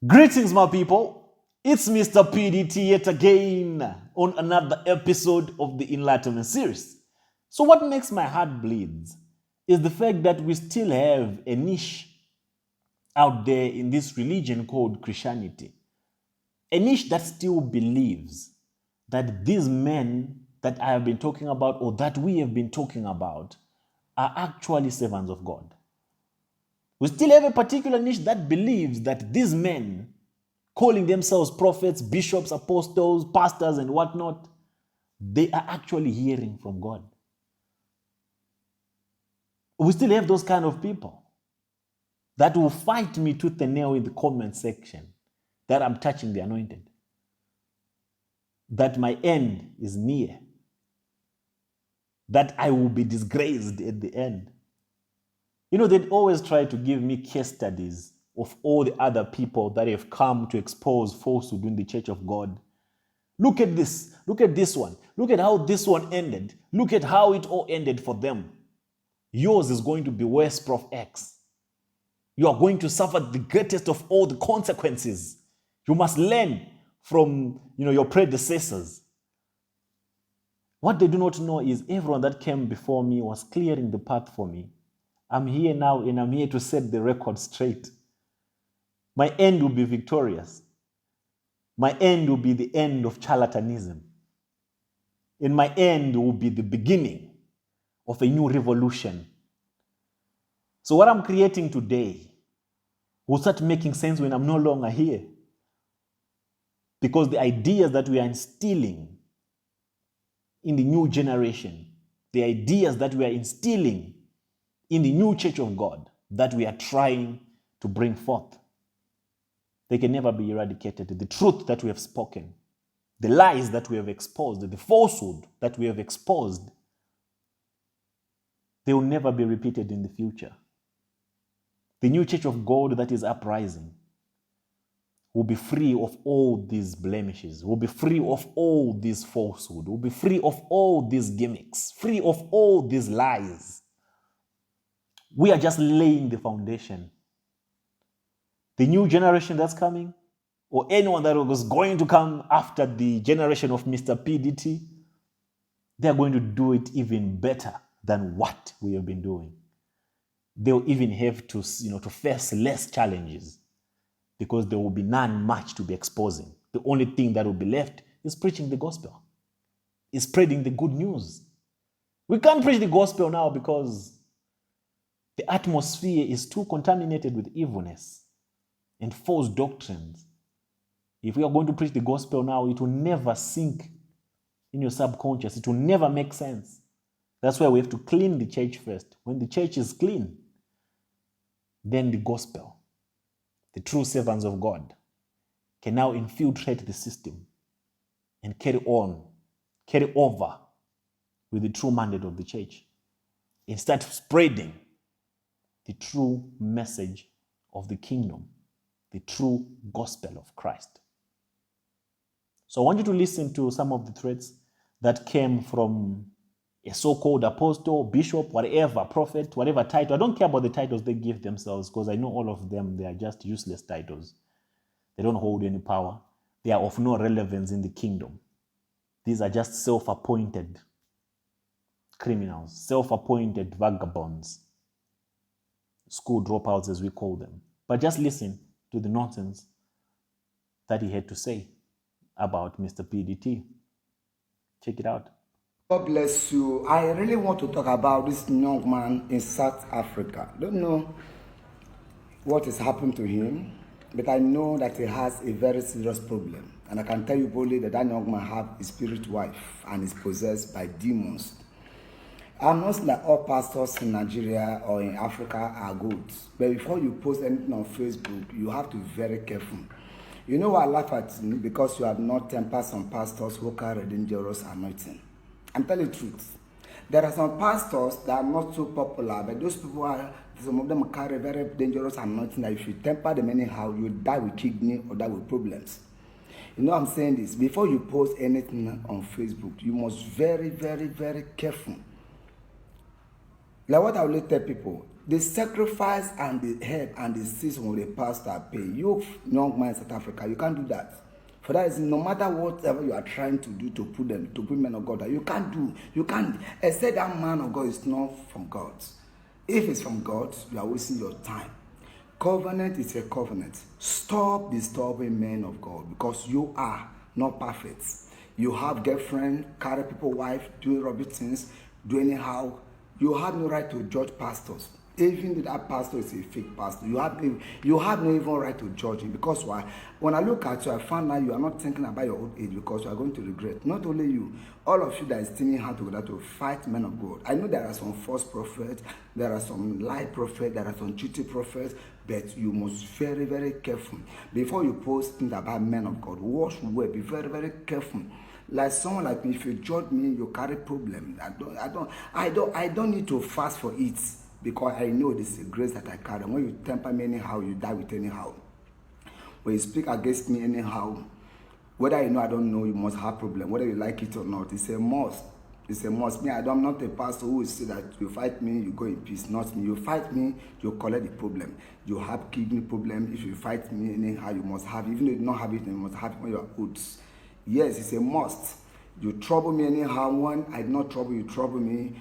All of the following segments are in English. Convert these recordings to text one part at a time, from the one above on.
Greetings, my people. It's Mr. PDT yet again on another episode of the Enlightenment series. So what makes my heart bleed is the fact that we still have a niche out there in this religion called Christianity. A niche that still believes that these men that I have been talking about or that we have been talking about are actually servants of God. We still have a particular niche that believes that these men, calling themselves prophets, bishops, apostles, pastors, and whatnot, they are actually hearing from God. We still have those kind of people that will fight me tooth and nail in the comment section that I'm touching the anointed, that my end is near, that I will be disgraced at the end. You know, they'd always try to give me case studies of all the other people that have come to expose falsehood in the church of God. Look at this. Look at this one. Look at how this one ended. Look at how it all ended for them. Yours is going to be worse, Prof X. You are going to suffer the greatest of all the consequences. You must learn from your predecessors. What they do not know is everyone that came before me was clearing the path for me. I'm here now and I'm here to set the record straight. My end will be victorious. My end will be the end of charlatanism. And my end will be the beginning of a new revolution. So what I'm creating today will start making sense when I'm no longer here. Because the ideas that we are instilling in the new generation, the ideas that we are instilling in the new church of God that we are trying to bring forth, they can never be eradicated. The truth that we have spoken, the lies that we have exposed, the falsehood that we have exposed, they will never be repeated in the future. The new church of God that is uprising will be free of all these blemishes, will be free of all this falsehood, will be free of all these gimmicks, free of all these lies. We are just laying the foundation. The new generation that's coming, or anyone that was going to come after the generation of Mr. PDT, they're going to do it even better than what we have been doing. They'll even have to face less challenges because there will be none much to be exposing. The only thing that will be left is preaching the gospel, is spreading the good news. We can't preach the gospel now because the atmosphere is too contaminated with evilness and false doctrines. If we are going to preach the gospel now, it will never sink in your subconscious. It will never make sense. That's why we have to clean the church first. When the church is clean, then the gospel, the true servants of God, can now infiltrate the system and carry over with the true mandate of the church and start spreading the true message of the kingdom, the true gospel of Christ. So I want you to listen to some of the threats that came from a so-called apostle, bishop, whatever, prophet, whatever title. I don't care about the titles they give themselves because I know all of them, they are just useless titles. They don't hold any power. They are of no relevance in the kingdom. These are just self-appointed criminals, self-appointed vagabonds, school dropouts as we call them. But just listen to the nonsense that he had to say about Mr. PDT. Check it out. God bless you. I really want to talk about this young man in South Africa. I don't know what has happened to him, but I know that he has a very serious problem. And I can tell you boldly that that young man has a spirit wife and is possessed by demons. I'm not saying that all pastors in Nigeria or in Africa are good. But before you post anything on Facebook, you have to be very careful. You know why I laugh at me? Because you have not tempered some pastors who carry dangerous anointing. I'm telling the truth. There are some pastors that are not so popular, but those people some of them carry very dangerous anointing that if you temper them anyhow, you die with kidney or die with problems. You know I'm saying this? Before you post anything on Facebook, you must very, very, very careful. Like what I will tell people, The sacrifice and the head and the season of the pastor pay. You young man in South Africa, you can't do that. For that is no matter whatever you are trying to do to put men of God that you can't do. You can't except that man of God is not from God. If it's from God, you are wasting your time. Covenant is a covenant. Stop disturbing men of God because you are not perfect. You have girlfriend, carry people wife, do rubbish things, do anyhow. You have no right to judge pastors. Even if that pastor is a fake pastor, you have no even right to judge him. Because why? When I look at you, I find out you are not thinking about your old age because you are going to regret. Not only you, all of you that is teaming hand together to fight men of God. I know there are some false prophets, there are some lie prophets, there are some cheating prophets, but you must be very, very careful. Before you post things about men of God, watch well, be very, very careful. Like someone like me, if you judge me, you carry problem. I don't need to fast for it because I know this is a grace that I carry. When you temper me anyhow, you die with anyhow. When you speak against me anyhow, whether you know I don't know, you must have problem. Whether you like it or not, it's a must. It's a must. Me, I'm not a pastor who will say that you fight me, you go in peace. Not me. You fight me, you collect the problem. You have kidney problem. If you fight me anyhow, you must have. Even if you don't have it, you must have it when you are old. Yes, it's a must. You trouble me anyhow. When I do not trouble you, trouble me.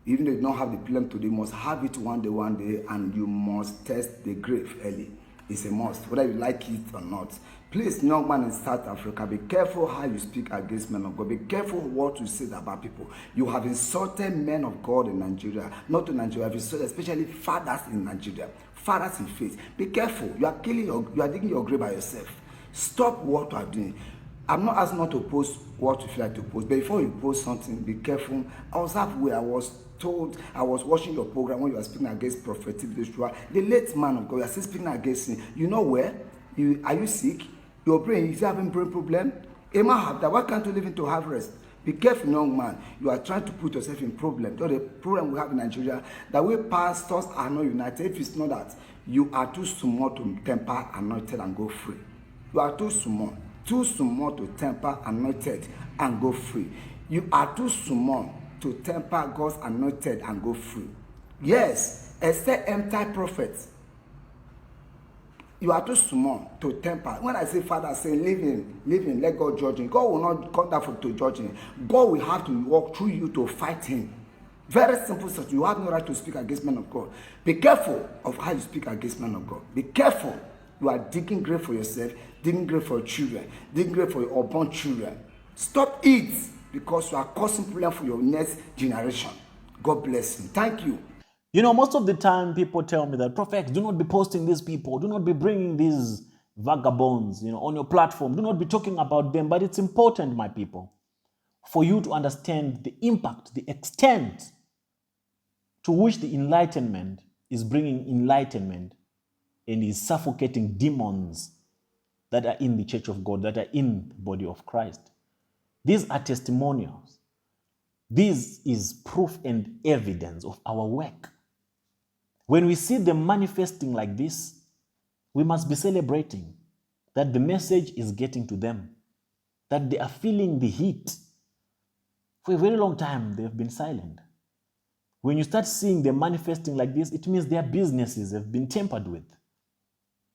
Even though you don't have the problem today, you must have it one day, and you must test the grave early. It's a must, whether you like it or not. Please, young man in South Africa, be careful how you speak against men of God. Be careful what you say about people. You have insulted men of God in Nigeria, not in Nigeria, you have insulted especially fathers in Nigeria, fathers in faith. Be careful. You are digging your grave by yourself. Stop what you are doing. I'm not asking not to post what you feel like to post, but before you post something, be careful. I was halfway. I was watching your program when you were speaking against prophetic Joshua, the late man of God. You are still speaking against him. You know where? Are you sick? Your brain is having brain problem. Emma have that. Why can't you live into harvest? Be careful, young man. You are trying to put yourself in problem. So the problem we have in Nigeria, that way pastors are not united. If it's not that, you are too small to temper anointed and go free. You are too small to temper anointed and go free. You are too small to temper God's anointed and go free. Yes, except empty prophets. You are too small to temper. When I say Father, say leave him, let God judge him. God will not come down to judge him. God will have to walk through you to fight him. Very simple stuff. You have no right to speak against men of God. Be careful of how you speak against men of God. Be careful. You are digging grave for yourself, digging grave for your children, digging grave for your unborn children. Stop it because you are causing problem for your next generation. God bless you. Thank you. You know, most of the time people tell me that, Prof X, do not be posting these people. Do not be bringing these vagabonds, on your platform. Do not be talking about them. But it's important, my people, for you to understand the impact, the extent to which the enlightenment is bringing enlightenment and is suffocating demons that are in the church of God, that are in the body of Christ. These are testimonials. This is proof and evidence of our work. When we see them manifesting like this, we must be celebrating that the message is getting to them, that they are feeling the heat. For a very long time, they've been silent. When you start seeing them manifesting like this, it means their businesses have been tampered with.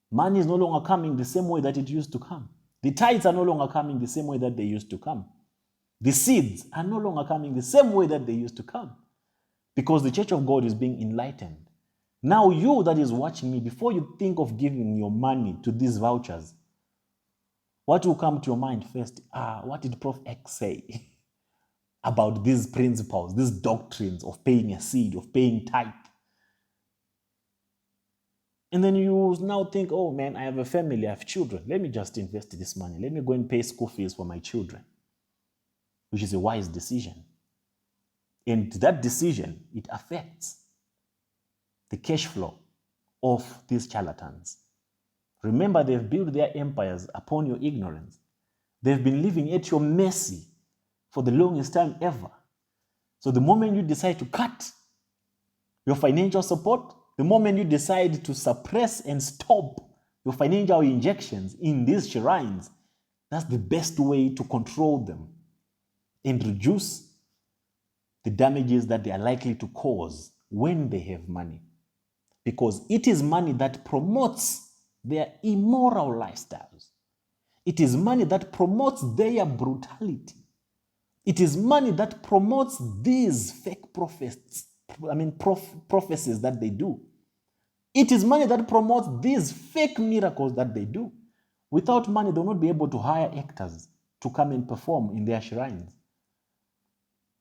Money is no longer coming the same way that it used to come. The tithes are no longer coming the same way that they used to come. The seeds are no longer coming the same way that they used to come. Because the church of God is being enlightened. Now you that is watching me, before you think of giving your money to these vouchers, what will come to your mind first? What did Prof X say about these principles, these doctrines of paying a seed, of paying tithe? And then you now think, oh man, I have a family, I have children. Let me just invest this money. Let me go and pay school fees for my children, which is a wise decision. And that decision, it affects the cash flow of these charlatans. Remember, they've built their empires upon your ignorance. They've been living at your mercy for the longest time ever. So the moment you decide to cut your financial support, the moment you decide to suppress and stop your financial injections in these shrines, that's the best way to control them and reduce the damages that they are likely to cause when they have money. because it is money that promotes their immoral lifestyles. It is money that promotes their brutality. It is money that promotes these fake prophecies that they do. It is money that promotes these fake miracles that they do. Without money, they will not be able to hire actors to come and perform in their shrines.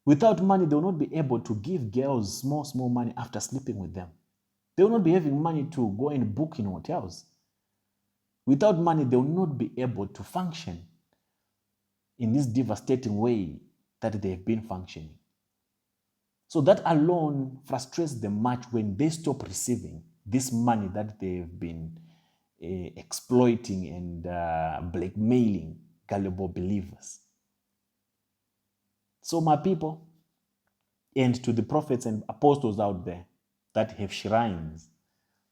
Without money, they will not be able to give girls small money after sleeping with them. They will not be having money to go and book in hotels. Without money, they will not be able to function in this devastating way that they have been functioning. So that alone frustrates them much when they stop receiving this money that they've been exploiting and blackmailing gullible believers. So my people, and to the prophets and apostles out there that have shrines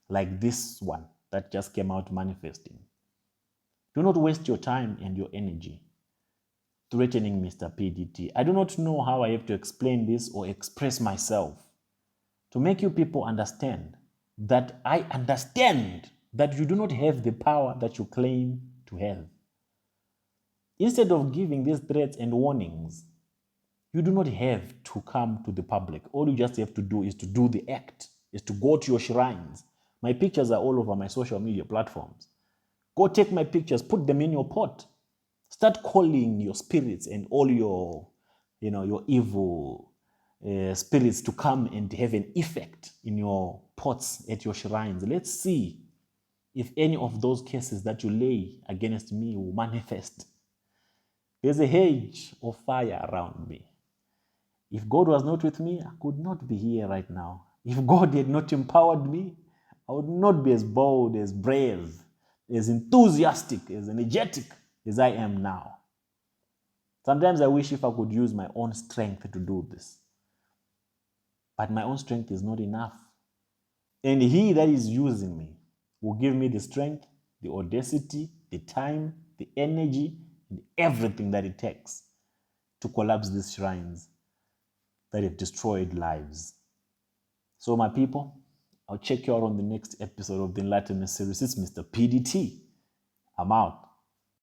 like this one that just came out manifesting, do not waste your time and your energy threatening Mr. PDT. I do not know how I have to explain this or express myself to make you people understand that I understand that you do not have the power that you claim to have. Instead of giving these threats and warnings, you do not have to come to the public. All you just have to do is to do the act, is to go to your shrines. My pictures are all over my social media platforms. Go take my pictures, put them in your pot. Start calling your spirits and all your evil spirits to come and have an effect in your pots at your shrines. Let's see if any of those cases that you lay against me will manifest. There's a hedge of fire around me. If God was not with me, I could not be here right now. If God had not empowered me, I would not be as bold, as brave, as enthusiastic, as energetic as I am now. Sometimes I wish if I could use my own strength to do this. But my own strength is not enough. And he that is using me will give me the strength, the audacity, the time, the energy, and everything that it takes to collapse these shrines that have destroyed lives. So my people, I'll check you out on the next episode of the Enlightenment series. It's Mr. PDT. I'm out.